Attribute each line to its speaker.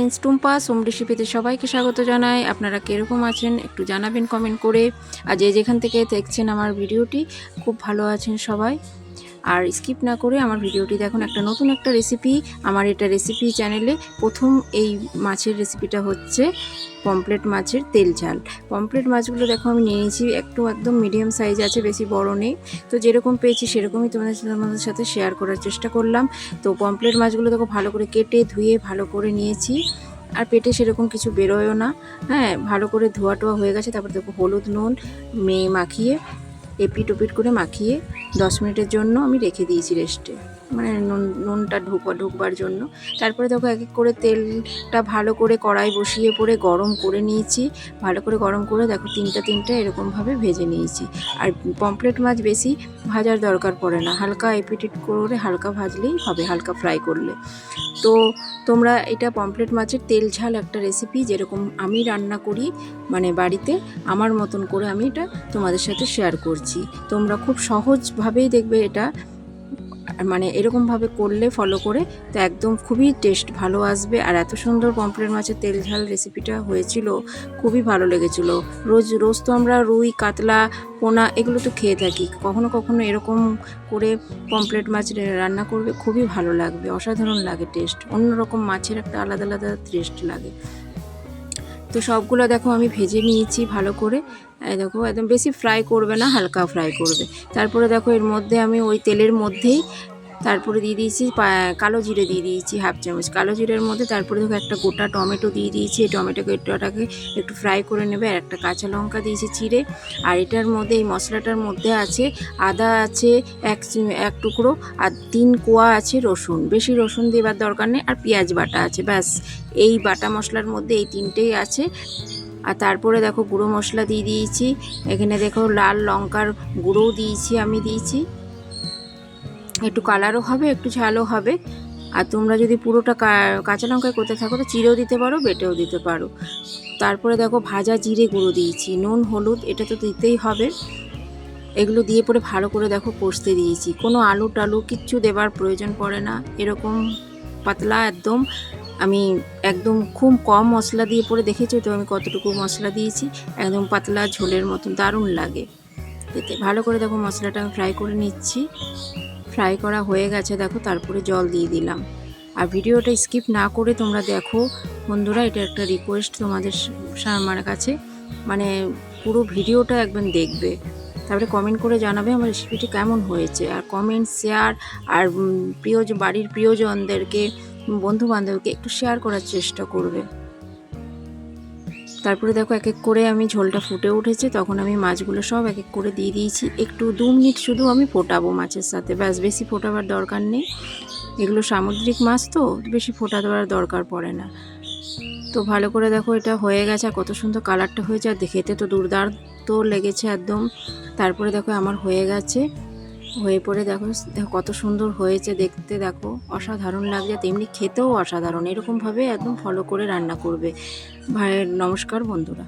Speaker 1: Friends, Tumpa সোম রেসিপিতে সবাইকে স্বাগত জানাই। আপনারা কীরকম আছেন একটু জানাবেন কমেন্ট করে। আর যে যেখান থেকে দেখছেন আমার ভিডিওটি, খুব ভালো আছেন সবাই। আর স্কিপ না করে আমার ভিডিওটি দেখুন। নতুন একটা রেসিপি, আমার এটা রেসিপি চ্যানেলে প্রথম এই মাছের রেসিপিটা হচ্ছে পমফ্রেট মাছের তেল ঝাল। পমফ্রেট মাছগুলো দেখো আমি নিয়ে নিয়েছি, একদম মিডিয়াম সাইজ আছে, বেশি বড় নেই। তো যেরকম পেয়েছি সেরকমই তোমাদের সাথে শেয়ার করার চেষ্টা করলাম। তো পমফ্রেট মাছগুলো দেখো ভালো করে কেটে ধুয়ে ভালো করে নিয়েছি। আর পেটে সেরকম কিছু বেরোয়ও না। হ্যাঁ, ভালো করে ধোয়া টোয়া হয়ে গেছে। তারপর দেখো হলুদ নুন মাখিয়ে এপিট ওপিট করে মাখিয়ে 10 মিনিটের জন্য আমি রেখে দিয়েছি রেস্টে, মানে নুনটা ঢুকবার জন্য। তারপরে দেখো এক এক করে তেলটা ভালো করে কড়াই বসিয়ে পরে গরম করে নিয়েছি। ভালো করে গরম করে দেখো তিনটা এরকমভাবে ভেজে নিয়েছি। আর পমফ্রেট মাছ বেশি ভাজার দরকার পড়ে না, হালকা এপিট করে হালকা ভাজলেই হবে, হালকা ফ্রাই করলে। তো তোমরা এটা পমফ্রেট মাছের তেল ঝাল একটা রেসিপি যেরকম আমি রান্না করি, মানে বাড়িতে আমার মতন করে আমি এটা তোমাদের সাথে শেয়ার করছি। তোমরা খুব সহজভাবেই দেখবে এটা, মানে এরকমভাবে করলে ফলো করে তো একদম খুবই টেস্ট ভালো আসবে। আর এত সুন্দর পমফ্রেট মাছের তেল ঝাল রেসিপিটা হয়েছিল, খুবই ভালো লেগেছিলো। রোজ তো আমরা রুই কাতলা পোনা এগুলো তো খেয়ে থাকি, কখনো কখনো এরকম করে পমফ্রেট মাছ রান্না করবে, খুবই ভালো লাগবে, অসাধারণ লাগে টেস্ট, অন্যরকম মাছের একটা আলাদা আলাদা টেস্ট লাগে। তো সবগুলো দেখো আমি ভেজে নিয়েছি ভালো করে। দেখো একদম বেশি ফ্রাই করবে না, হালকা ফ্রাই করবে। তারপরে দেখো এর মধ্যে আমি ওই তেলের মধ্যেই তারপরে দিয়ে দিয়েছি কালো জিরে দিয়ে দিয়েছি হাফ চামচ কালো জিরের মধ্যে। তারপরে দেখো একটা গোটা টমেটো দিয়ে দিয়েছি, এই টমেটোটাকে একটু ফ্রাই করে নেবে। আর একটা কাঁচা লঙ্কা দিয়েছি চিড়ে। আর এটার মধ্যে এই মশলাটার মধ্যে আছে আদা আছে এক টুকরো, আর 3 কোয়া আছে রসুন, বেশি রসুন দেবার দরকার নেই। আর পেঁয়াজ বাটা আছে, ব্যাস এই বাটা মশলার মধ্যে এই 3টেই আছে। আর তারপরে দেখো গুঁড়ো মশলা দিয়ে দিয়েছি, এখানে দেখো লাল লঙ্কার গুঁড়োও দিয়েছি, আমি দিয়েছি, একটু কালারও হবে একটু ঝালও হবে। আর তোমরা যদি পুরোটা কাঁচা লঙ্কায় করতে থাকো তো চিড়েও দিতে পারো, বেটেও দিতে পারো। তারপরে দেখো ভাজা জিরে গুঁড়ো দিয়েছি, নুন হলুদ এটা তো দিতেই হবে। এগুলো দিয়ে পরে ভালো করে দেখো কষতে দিয়েছি, কোনো আলু টালু কিচ্ছু দেবার প্রয়োজন পড়ে না। এরকম পাতলা একদম, আমি একদম খুব কম মশলা দিয়ে পরে দেখেছি তো আমি কতটুকু মশলা দিয়েছি, একদম পাতলা ঝোলের মতন দারুণ লাগে খেতে। ভালো করে দেখো মশলাটা আমি ফ্রাই করে নিচ্ছি, ফ্রাই করা হয়ে গেছে দেখো। তারপরে জল দিয়ে দিলাম। আর ভিডিওটা স্কিপ না করে তোমরা দেখো বন্ধুরা, এটা একটা রিকোয়েস্ট তোমাদের আমার কাছে, মানে পুরো ভিডিওটা একদম দেখবে, তারপরে কমেন্ট করে জানাবে আমার রেসিপিটি কেমন হয়েছে। আর কমেন্ট শেয়ার আর বাড়ির প্রিয়জনদেরকে বন্ধু বান্ধবকে একটু শেয়ার করার চেষ্টা করবে। তারপরে দেখো এক এক করে আমি ঝোলটা ফুটে উঠেছে, তখন আমি মাছগুলো সব এক এক করে দিয়ে দিয়েছি। একটু 2 মিনিট শুধু আমি ফোটাবো মাছের সাথে, ব্যাস বেশি ফোটাবার দরকার নেই। এগুলো সামুদ্রিক মাছ তো বেশি ফোটা দেওয়ার দরকার পড়ে না। তো ভালো করে দেখো এটা হয়ে গেছে, আর কত সুন্দর কালারটা হয়েছে, আর খেতে তো দুর্দান্ত লেগেছে একদম। তারপরে দেখো আমার হয়ে গেছে, হয়ে পড়ে দেখো কত সুন্দর হয়েছে দেখতে, দেখো অসাধারণ লাগছে, তেমনি খেতেও অসাধারণ। এরকমভাবে একদম ফলো করে রান্না করবে। নমস্কার বন্ধুরা।